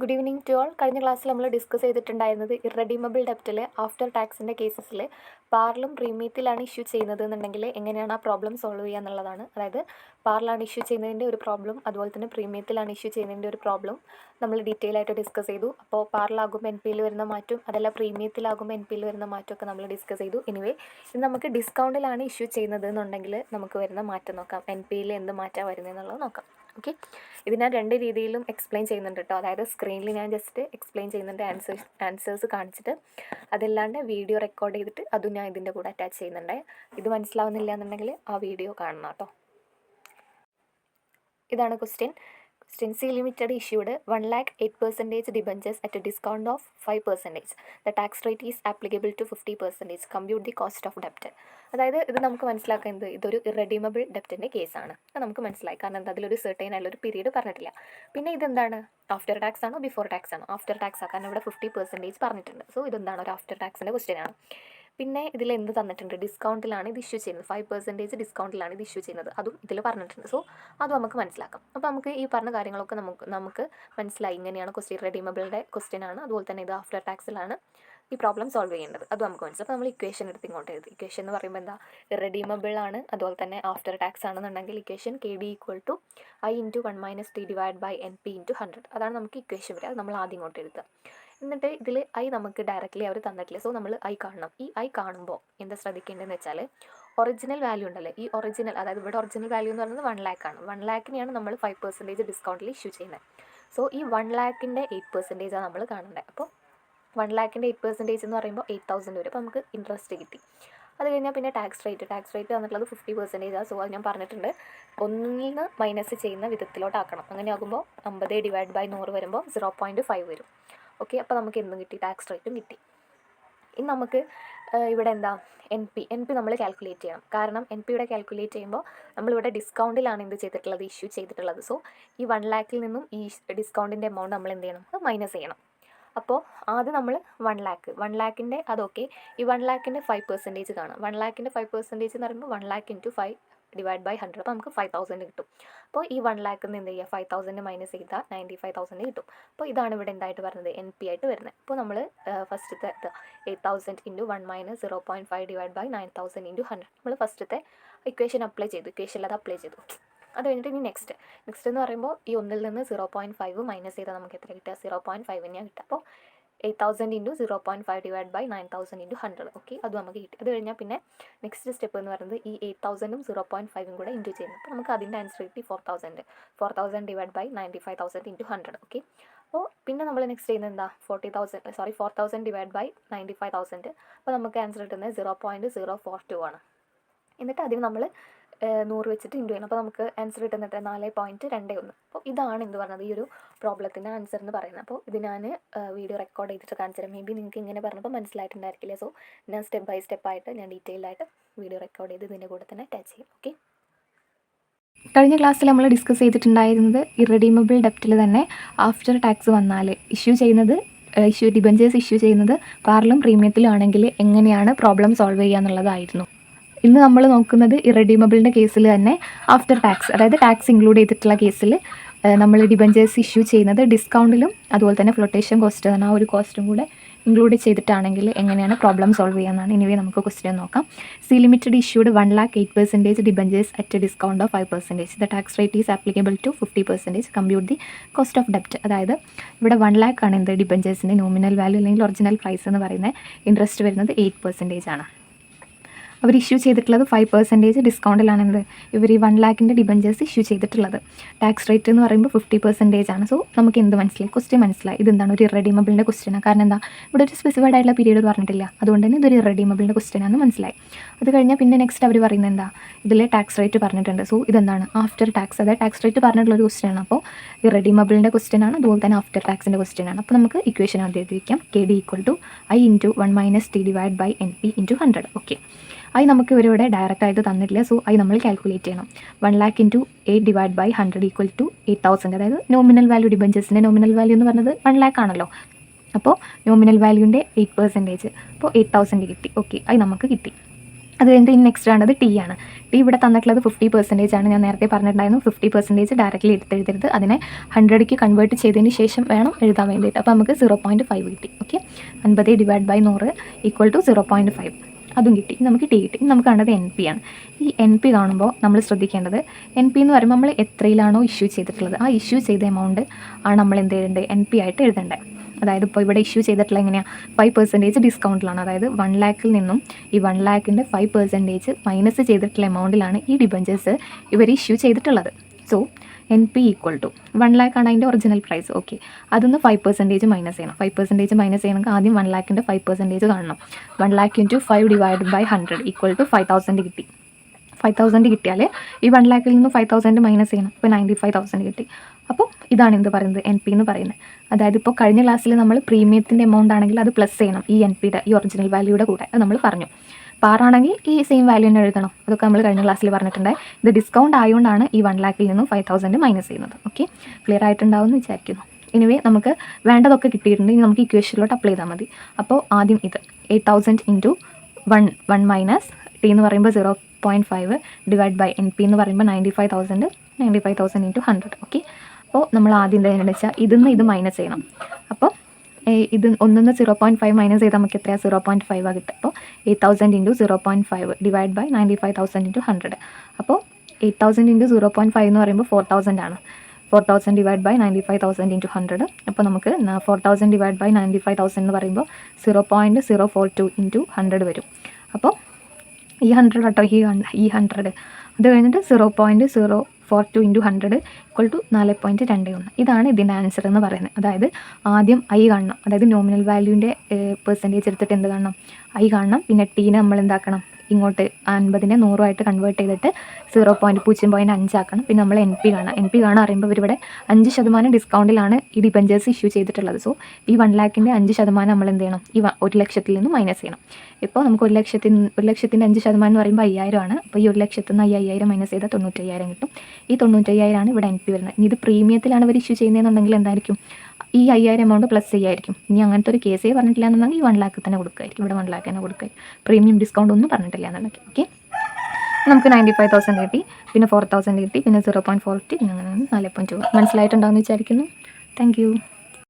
Good evening to all. കഴിഞ്ഞ ക്ലാസ്സിൽ നമ്മൾ ഡിസ്കസ് ചെയ്തിട്ടുണ്ടായിരുന്നത് ഇറഡീമബിൾ ഡെപ്റ്റിൽ ആഫ്റ്റർ ടാക്സിൻ്റെ കേസസിൽ പാർലും പ്രീമിയത്തിലാണ് ഇഷ്യൂ ചെയ്യുന്നത് എന്നുണ്ടെങ്കിൽ എങ്ങനെയാണ് ആ പ്രോബ്ലം സോൾവ് ചെയ്യുക എന്നുള്ളതാണ്. അതായത് പാർലാണ് ഇഷ്യൂ ചെയ്യുന്നതിൻ്റെ ഒരു പ്രോബ്ലം, അതുപോലെ തന്നെ പ്രീമിയത്തിലാണ് ഇഷ്യൂ ചെയ്യുന്നതിൻ്റെ ഒരു പ്രോബ്ലം നമ്മൾ ഡീറ്റെയിൽ ആയിട്ട് ഡിസ്കസ് ചെയ്തു. അപ്പോൾ പാർലാകുമ്പോൾ എൻ പിയിൽ വരുന്ന മാറ്റം, അതല്ല പ്രീമിയത്തിലാകുമ്പോൾ എൻ പിയിൽ വരുന്ന മാറ്റമൊക്കെ നമ്മൾ ഡിസ്കസ് ചെയ്തു. എനിവേ ഇത് നമുക്ക് ഡിസ്കൗണ്ടിലാണ് ഇഷ്യൂ ചെയ്യുന്നത് എന്നുണ്ടെങ്കിൽ നമുക്ക് വരുന്ന മാറ്റം നോക്കാം. എൻ പിയിൽ എന്ത് മാറ്റമാണ് വരുന്നത് എന്നുള്ളത് നോക്കാം. ഓക്കെ, ഇത് ഞാൻ രണ്ട് രീതിയിലും എക്സ്പ്ലെയിൻ ചെയ്യുന്നുണ്ട് കേട്ടോ. അതായത് സ്ക്രീനിൽ ഞാൻ ജസ്റ്റ് എക്സ്പ്ലെയിൻ ചെയ്യുന്നുണ്ട്, ആൻസേഴ്സ് കാണിച്ചിട്ട്, അതല്ലാണ്ട് വീഡിയോ റെക്കോർഡ് ചെയ്തിട്ട് അതും ഞാൻ ഇതിൻ്റെ കൂടെ അറ്റാച്ച് ചെയ്യുന്നുണ്ട്. ഇത് മനസ്സിലാവുന്നില്ല എന്നുണ്ടെങ്കിൽ ആ വീഡിയോ കാണണം കേട്ടോ. ഇതാണ് question. C Limited issued 1,08,000 debentures at a discount of 5%. The tax rate is applicable to 50%. Compute the cost of debt. അതായത് ഇത് നമുക്ക് മനസ്സിലാക്കുന്നത് ഇതൊരു ഇറഡീമബിൾ ഡെപ്റ്റിൻ്റെ കേസാണ്. അത് നമുക്ക് മനസ്സിലായി, കാരണം എന്താ അതിലൊരു സെർട്ടൈൻ ആയുള്ളൊരു പീരീഡ് പറഞ്ഞിട്ടില്ല. പിന്നെ ഇതെന്താണ്, ആഫ്റ്റർ ടാക്സ് ആണോ ബിഫോർ ടാക്സ് ആണോ? ആഫ്റ്റർ ടാക്സ് ആണ്, കാരണം ഇവിടെ 50% പറഞ്ഞിട്ടുണ്ട്. സോ ഇതെന്താണ്, ഒരു ആഫ്റ്റർ ടാക്സിൻ്റെ ക്വസ്റ്റ്യൻ ആണ്. പിന്നെ ഇതിൽ എന്ത് തന്നിട്ടുണ്ട്, ഡിസ്കൗണ്ടിലാണ് ഇത് ഇഷ്യൂ ചെയ്യുന്നത്, 5% ഡിസ്കൗണ്ടിലാണ് ഇത് ഇഷ്യൂ ചെയ്യുന്നത്, അതും ഇതിൽ പറഞ്ഞിട്ടുണ്ട്. സോ അത് നമുക്ക് മനസ്സിലാക്കാം. അപ്പോൾ നമുക്ക് ഈ പറഞ്ഞ കാര്യങ്ങളൊക്കെ നമുക്ക് മനസ്സിലായി. ഇങ്ങനെയാണ് ക്വസ്റ്റ്യൻ, റെഡീമബിളുടെ ക്വസ്റ്റ്യൻ ആണ്, അതുപോലെ തന്നെ ഇത് ആഫ്റ്റർ ടാക്സിലാണ് ഈ പ്രോബ്ലം സോൾവ് ചെയ്യേണ്ടത്, അത് നമുക്ക് മനസ്സിലാവും. അപ്പോൾ നമ്മൾ ഇക്വേഷൻ എടുത്ത് ഇങ്ങോട്ട് എഴുതി. ഇക്വേഷൻ എന്ന് പറയുമ്പോൾ എന്താ, റെഡീമബിൾ ആണ്, അതുപോലെ തന്നെ ആഫ്റ്റർ ടാക്സ് ആണെന്നുണ്ടെങ്കിൽ equation KD = I × 1 - T / NP × 100. അതാണ് നമുക്ക് ഇക്വേഷൻ വരിക. അത് നമ്മൾ ആദ്യം ഇങ്ങോട്ട് എഴുതുക. എന്നിട്ട് ഇതിൽ I നമുക്ക് ഡയറക്റ്റ്ലി അവർ തന്നിട്ടില്ല. സോ നമ്മൾ I കാണണം. ഈ I കാണുമ്പോൾ എന്താ ശ്രദ്ധിക്കേണ്ടതെന്ന് വെച്ചാൽ, ഒറിജിനൽ വാല്യൂ ഉണ്ടല്ലേ, ഈ ഒറിജിനൽ, അതായത് ഇവിടെ ഒറിജിനൽ വാല്യൂ എന്ന് പറയുന്നത് 1 lakh ആണ്. 1 lakhനെയാണ് നമ്മൾ 5% ഡിസ്കൗണ്ടിൽ ഇഷ്യൂ ചെയ്യുന്നത്. സോ ഈ 1 lakhൻ്റെ 8% നമ്മൾ കാണേണ്ടത്. അപ്പോൾ 1 lakhൻ്റെ 8% എന്ന് പറയുമ്പോൾ 8,000 വരും. അപ്പോൾ നമുക്ക് ഇൻട്രസ്റ്റ് കിട്ടി. അത് കഴിഞ്ഞാൽ പിന്നെ ടാക്സ് റേറ്റ് വന്നിട്ടുള്ളത് 50%. സോ അത് ഞാൻ പറഞ്ഞിട്ടുണ്ട്, ഒന്നിൽ നിന്ന് മൈനസ് ചെയ്യുന്ന വിധത്തിലോട്ടാക്കണം. അങ്ങനെ ആകുമ്പോൾ 50 / 100 വരുമ്പോൾ 0.5 വരും. ഓക്കെ, അപ്പോൾ നമുക്ക് എന്തും കിട്ടി, ടാക്സ് റേറ്റും കിട്ടി. ഇനി നമുക്ക് ഇവിടെ എന്താ, എൻ പി നമ്മൾ കാൽക്കുലേറ്റ് ചെയ്യണം. കാരണം എൻ പി ഇവിടെ കാൽക്കുലേറ്റ് ചെയ്യുമ്പോൾ നമ്മളിവിടെ ഡിസ്കൗണ്ടിലാണ് എന്ത് ചെയ്തിട്ടുള്ളത്, ഇഷ്യൂ ചെയ്തിട്ടുള്ളത്. സോ ഈ 1 lakhൽ നിന്നും ഈ ഡിസ്കൗണ്ടിൻ്റെ എമൗണ്ട് നമ്മൾ എന്ത് ചെയ്യണം, അത് മൈനസ് ചെയ്യണം. അപ്പോൾ ആദ്യം നമ്മൾ 1 lakhൻ്റെ അതൊക്കെ, ഈ 1 lakhൻ്റെ 5% കാണാം. 1 lakhൻ്റെ 5% എന്ന് പറയുമ്പോൾ 1 lakh × 5 / 100. അപ്പോൾ നമുക്ക് 5,000 കിട്ടും. അപ്പോൾ ഈ 1 lakhൽ നിന്ന് എന്ത് ചെയ്യുക, 5,000 മൈനസ് ചെയ്താൽ 95,000 കിട്ടും. അപ്പോൾ ഇതാണ് ഇവിടെ എന്തായിട്ട് വരുന്നത്, എൻ പി ആയിട്ട് വരുന്നത്. അപ്പോൾ നമ്മൾ ഫസ്റ്റത്തെ 8,000 × 1 - 0.5 / 9,000 × 100. നമ്മൾ ഫസ്റ്റത്തെ ഇക്വേഷൻ അപ്ലൈ ചെയ്തു, ഇക്വേഷനിൽ അത് അപ്ലൈ ചെയ്തു. അത് കഴിഞ്ഞിട്ട് ഇനി നെക്സ്റ്റ് എന്ന് പറയുമ്പോൾ ഈ 1ൽ നിന്ന് 0.5 മൈനസ് ചെയ്താൽ നമുക്ക് എത്ര കിട്ടുക, 0.5 തന്നെയാണ് കിട്ടുക. അപ്പോൾ 8,000 × 0.5 / 9,000 × 100. ഓക്കെ, അത് നമുക്ക് കിട്ടി. അത് കഴിഞ്ഞാൽ പിന്നെ നെക്സ്റ്റ് സ്റ്റെപ്പ് എന്ന് പറയുന്നത് ഈ 8,000ഉം 0.5ഉം കൂടെ ഇൻറ്റു ചെയ്യുന്നു. അപ്പോൾ നമുക്ക് അതിൻ്റെ ആൻസർ കിട്ടി 4,000 / 95,000 × 100. ഓക്കെ, അപ്പോൾ പിന്നെ നമ്മൾ നെക്സ്റ്റ് ചെയ്യുന്നത് എന്താ, 4,000 / 95,000. അപ്പോൾ നമുക്ക് ആൻസർ കിട്ടുന്നത് 0.042 ആണ്. എന്നിട്ട് അതിന് നമ്മൾ 100 വെച്ചിട്ട് ഇൻറ്റു ചെയ്യണം. അപ്പോൾ നമുക്ക് ആൻസർ കിട്ടുന്നത് 4.21. അപ്പോൾ ഇതാണ് എന്ത് പറഞ്ഞത്, ഈ ഒരു പ്രോബ്ലത്തിൻ്റെ ആൻസർ എന്ന് പറയുന്നത്. അപ്പോൾ ഇത് ഞാൻ വീഡിയോ റെക്കോർഡ് ചെയ്തിട്ട് കാണിച്ചു തരാം. മേ ബി നിങ്ങൾക്ക് ഇങ്ങനെ പറഞ്ഞപ്പോൾ മനസ്സിലായിട്ടുണ്ടായിരിക്കില്ല. സോ ഞാൻ സ്റ്റെപ്പ് ബൈ സ്റ്റെപ്പായിട്ട് ഞാൻ ഡീറ്റെയിൽ ആയിട്ട് വീഡിയോ റെക്കോർഡ് ചെയ്ത് ഇതിൻ്റെ കൂടെ തന്നെ അറ്റാച്ച് ചെയ്യും. ഓക്കെ, കഴിഞ്ഞ ക്ലാസ്സിൽ നമ്മൾ ഡിസ്കസ് ചെയ്തിട്ടുണ്ടായിരുന്നത് ഇറഡീമബിൾ ഡെപ്റ്റിൽ തന്നെ ആഫ്റ്റർ ടാക്സ് വന്നാൽ ഡിബഞ്ചേഴ്സ് ഇഷ്യൂ ചെയ്യുന്നത് പാർലും പ്രീമിയത്തിലും ആണെങ്കിൽ എങ്ങനെയാണ് പ്രോബ്ലം സോൾവ് ചെയ്യുക എന്നുള്ളതായിരുന്നു. ഇന്ന് നമ്മൾ നോക്കുന്നത് ഇറഡീമബിളിൻ്റെ കേസിൽ തന്നെ ആഫ്റ്റർ ടാക്സ്, അതായത് ടാക്സ് ഇൻക്ലൂഡ് ചെയ്തിട്ടുള്ള കേസിൽ നമ്മൾ ഡിബഞ്ചേഴ്സ് ഇഷ്യൂ ചെയ്യുന്നത് ഡിസ്കൗണ്ടിലും അതുപോലെ തന്നെ ഫ്ലോട്ടേഷൻ കോസ്റ്റ് ആ ഒരു കോസ്റ്റും കൂടെ ഇൻക്ലൂഡ് ചെയ്തിട്ടാണെങ്കിൽ എങ്ങനെയാണ് പ്രോബ്ലം സോൾവ് ചെയ്യാമെന്നാണ്. എനിവേ നമുക്ക് ക്വസ്റ്റ്യൻ നോക്കാം. C Limited issued 1,08,000 debentures at a discount of 5%. The tax rate is applicable to 50%. Compute the cost of debt. അതായത് ഇവിടെ 1 lakh ആണ് എന്ത്, ഡിബഞ്ചേഴ്സിൻ്റെ നോമിനൽ വാല്യൂ അല്ലെങ്കിൽ ഒറിജിനൽ പ്രൈസ് എന്ന് പറയുന്നത്. ഇൻട്രസ്റ്റ് വരുന്നത് 8% ആണ്. അവർ ഇഷ്യൂ ചെയ്തിട്ടുള്ളത് 5% ഡിസ്കൗണ്ടിലാണ് എന്ത്, ഇവർ ഈ 1 lakhൻ്റെ ഡിബഞ്ചേഴ്സ് ഇഷ്യൂ ചെയ്തിട്ടുള്ളത്. ടാക്സ് റേറ്റ് എന്ന് പറയുമ്പോൾ 50% ആണ്. സോ നമുക്ക് എന്ത് മനസ്സിലായി, ക്വസ്റ്റ്യൻ മനസ്സിലായി. ഇതെന്താണ്, ഒരു ഇറഡീമബിളിൻ്റെ ക്വസ്റ്റ്യനാണ്. കാരണം എന്താ, ഇവിടെ ഒരു സ്പെസിഫൈഡ് ആയിട്ടുള്ള പീരീഡ് പറഞ്ഞിട്ടില്ല, അതുകൊണ്ട് തന്നെ ഇതൊരു ഇറഡീമബിളിൻ്റെ ക്വസ്റ്റ്യനാണെന്ന് മനസ്സിലായി. അത് കഴിഞ്ഞാൽ പിന്നെ നെക്സ്റ്റ് അവർ പറയുന്നത് എന്താ, ഇതിൽ ടാക്സ് റേറ്റ് പറഞ്ഞിട്ടുണ്ട്. സോ ഇതെന്താണ്, ആഫ്റ്റർ ടാക്സ്, അതായത് ടാക്സ് റേറ്റ് പറഞ്ഞിട്ടുള്ള ഒരു ക്വസ്റ്റ്യനാണ്. അപ്പോൾ ഇറഡീമബിളിൻ്റെ ക്വസ്റ്റ്യനാണ്, അതുപോലെ തന്നെ ആഫ്റ്റർ ടാക്സിൻ്റെ ക്വസ്റ്റ്യനാണ്. അപ്പോൾ നമുക്ക് ഇക്വേഷൻ ആദ്യം എഴുതി വയ്ക്കാം. KD = I × 1 - T / NP × 100. Okay, I നമുക്ക് ഇവരിവിടെ ഡയറക്റ്റ് ആയിട്ട് തന്നിട്ടില്ല. സോ I നമ്മൾ കാൽക്കുലേറ്റ് ചെയ്യണം. 1 lakh × 8 / 100 = 8,000. അതായത് നോമിനൽ വാല്യൂ, ഡിബഞ്ചേഴ്സിൻ്റെ നോമിനൽ വാല്യൂ എന്ന് പറയുന്നത് 1 lakh ആണല്ലോ. അപ്പോൾ നോമിനൽ വാല്യൂൻ്റെ 8%, അപ്പോൾ 8,000 കിട്ടി. ഓക്കെ, I നമുക്ക് കിട്ടി. അത് കഴിഞ്ഞിട്ട് ഇനി നെക്സ്റ്റ് വേണ്ടത് ടി ആണ്. ടി ഇവിടെ തന്നിട്ടുള്ളത് 50% ആണ്. ഞാൻ നേരത്തെ പറഞ്ഞിട്ടുണ്ടായിരുന്നു 50% ഡയറക്റ്റ്ലി എടുത്തെഴുതരുത്, അതിനെ 100ക്ക് കൺവേർട്ട് ചെയ്തതിന് ശേഷം വേണം എഴുതാൻ വേണ്ടിയിട്ട്. അപ്പോൾ നമുക്ക് 0.5 കിട്ടി. Okay, 50 divide by 100 equal to 0.5, അതും കിട്ടി. നമുക്ക് ടി കിട്ടി. നമുക്ക് കണ്ടത് എൻ പി ആണ്. ഈ എൻ പി കാണുമ്പോൾ നമ്മൾ ശ്രദ്ധിക്കേണ്ടത്, എൻ പി എന്ന് പറയുമ്പോൾ നമ്മൾ എത്രയിലാണോ ഇഷ്യൂ ചെയ്തിട്ടുള്ളത് ആ ഇഷ്യൂ ചെയ്ത എമൗണ്ട് ആണ് നമ്മൾ എന്ത് ചെയ്യേണ്ടത്, എൻ പി ആയിട്ട് എഴുതേണ്ടത്. അതായത് ഇപ്പോൾ ഇവിടെ ഇഷ്യൂ ചെയ്തിട്ടുള്ള എങ്ങനെയാണ് 5% ഡിസ്കൗണ്ടിലാണ്. അതായത് 1 ലാഖിൽ നിന്നും ഈ 1 ലാഖിൻ്റെ 5% മൈനസ് ചെയ്തിട്ടുള്ള എമൗണ്ടിലാണ് ഈ ഡിബഞ്ചേഴ്സ് ഇവർ ഇഷ്യൂ ചെയ്തിട്ടുള്ളത്. So N P equal to 1 ലാഖാണ് അതിൻ്റെ ഒറിജിനൽ പ്രൈസ്. ഓക്കെ, അതൊന്ന് 5% മൈനസ് ചെയ്യണം. 5% മൈനസ് ചെയ്യണമെങ്കിൽ ആദ്യം 1 ലാഖിൻ്റെ 5% കാണണം. 1 lakh into 5 divide by 100 equal to 5000 കിട്ടി. 5000 കിട്ടിയാൽ ഈ 1 ലാഖിൽ നിന്ന് 5000 മൈനസ് ചെയ്യണം. അപ്പോൾ 95,000 കിട്ടി. അപ്പോൾ ഇതാണ് എന്ത് പറയുന്നത്, എൻ പി എന്ന് പറയുന്നത്. അതായത് ഇപ്പോൾ കഴിഞ്ഞ ക്ലാസ്സിൽ നമ്മൾ പ്രീമിയത്തിൻ്റെ എമൗണ്ട് ആണെങ്കിൽ അത് പ്ലസ് ചെയ്യണം ഈ എൻ പിയുടെ ഈ ഒറിജിനൽ വാല്യൂയുടെ കൂടെ, അത് നമ്മൾ പറഞ്ഞു. പാറാണെങ്കിൽ ഈ സെയിം വാല്യൂ തന്നെ എഴുതണം. അതൊക്കെ നമ്മൾ കഴിഞ്ഞ ക്ലാസ്സിൽ പറഞ്ഞിട്ടുണ്ട്. ഇത് ഡിസ്കൗണ്ട് ആയതുകൊണ്ടാണ് ഈ 1 ലാഖിൽ നിന്നും 5000 മൈനസ് ചെയ്യുന്നത്. ഓക്കെ, ക്ലിയർ ആയിട്ടുണ്ടാവും എന്ന് വിചാരിക്കുന്നു. എനിവേ നമുക്ക് വേണ്ടതൊക്കെ കിട്ടിയിട്ടുണ്ട്. ഇനി നമുക്ക് ഇക്വേഷനിലോട്ട് അപ്ലൈ ചെയ്താൽ മതി. അപ്പോൾ ആദ്യം ഇത് 8000 ഇൻറ്റു 1 മൈനസ് ടി എന്ന് പറയുമ്പോൾ 0.5 ഡിവൈഡ് ബൈ എൻ പി എന്ന് പറയുമ്പോൾ 95,000 ഇൻറ്റു 100. ഓക്കെ, അപ്പോൾ നമ്മൾ ആദ്യം എന്താണെന്ന് വെച്ചാൽ ഇതിന്ന് ഇത് മൈനസ് ചെയ്യണം. അപ്പോൾ ഇത് ഒന്നിന്ന് 0.5 മൈനസ് ചെയ്താൽ നമുക്ക് എത്രയാണ് 0.5 കിട്ടുക. അപ്പോൾ 8000 ഇൻറ്റു 0.5 ഡിവൈഡ് ബൈ 95,000 ഇൻറ്റു 100. അപ്പോൾ 8000 ഇൻറ്റു 0.5 എന്ന് പറയുമ്പോൾ 4000 ആണ്. 4000 ഡിവൈഡ് ബൈ 95,000 ഇൻറ്റു 100. അപ്പോൾ നമുക്ക് 4000 ഡിവൈഡ് ബൈ 95,000 എന്ന് പറയുമ്പോൾ 0.042 ഇൻറ്റു 100 വരും. അപ്പോൾ ഈ 100 കേട്ടോ, ഈ 100 അത് കഴിഞ്ഞിട്ട് 0.042 ഇൻറ്റു 100 ഈക്വൽ ടു 4.21. ഇതാണ് ഇതിൻ്റെ ആൻസർ എന്ന് പറയുന്നത്. അതായത് ആദ്യം ഐ കാണണം, അതായത് നോമിനൽ വാല്യൂവിൻ്റെ പെർസെൻറ്റേജ് എടുത്തിട്ട് എന്ത് കാണണം, ഐ കാണണം. പിന്നെ ടീനെ നമ്മൾ എന്താക്കണം, ഇങ്ങോട്ട് 50നെ 100 കൺവേർട്ട് ചെയ്തിട്ട് 0.5 ആക്കണം. പിന്നെ നമ്മൾ എൻ പി കാണാം. എൻ പി കാണാൻ അറിയുമ്പോൾ ഇവരിവിടെ 5% ഡിസ്കൗണ്ടിലാണ് ഈ ഡിബഞ്ചേഴ്സ് ഇഷ്യൂ ചെയ്തിട്ടുള്ളത്. സോ ഈ 1 ലാഖിൻ്റെ 5% നമ്മൾ എന്ത് ചെയ്യണം, ഈ 1 ലക്ഷത്തിൽ നിന്ന് മൈനസ് ചെയ്യണം. ഇപ്പോൾ നമുക്ക് 1 ലക്ഷത്തിൻ്റെ 5% എന്ന് പറയുമ്പോൾ 5000 ആണ്. അപ്പോൾ ഈ 1 ലക്ഷത്തിൽ നിന്ന് 5000 മൈനസ് ചെയ്താൽ 95,000 കിട്ടും. ഈ 95,000 ആണ് ഇവിടെ എൻ പി വരുന്നത്. ഇനി ഇത് പ്രീമിയത്തിലാണ് ഇവർ ഇഷ്യൂ ചെയ്യുന്നതെന്നുണ്ടെങ്കിൽ എന്തായിരിക്കും, ഈ 5000 എമൗണ്ട് പ്ലസ് ചെയ്യായിരിക്കും. ഇനി അങ്ങനത്തെ ഒരു കേസേ പറഞ്ഞിട്ടില്ല എന്നുണ്ടെങ്കിൽ ഈ 1 ലാഖ് തന്നെ കൊടുക്കുമായിരിക്കും. ഇവിടെ 1 ലാഖ് തന്നെ കൊടുക്കുമായിരിക്കും. പ്രീമിയം ഡിസ്കൗണ്ട് ഒന്നും പറഞ്ഞിട്ടില്ല എന്നുണ്ടെങ്കിൽ. ഓക്കെ, നമുക്ക് 95,000 കിട്ടി, പിന്നെ 4000 കിട്ടി, പിന്നെ 0.40, പിന്നെ അങ്ങനെ 4.2. മനസ്സിലായിട്ടുണ്ടാവുമെന്ന് വിചാരിക്കുന്നു. Thank you.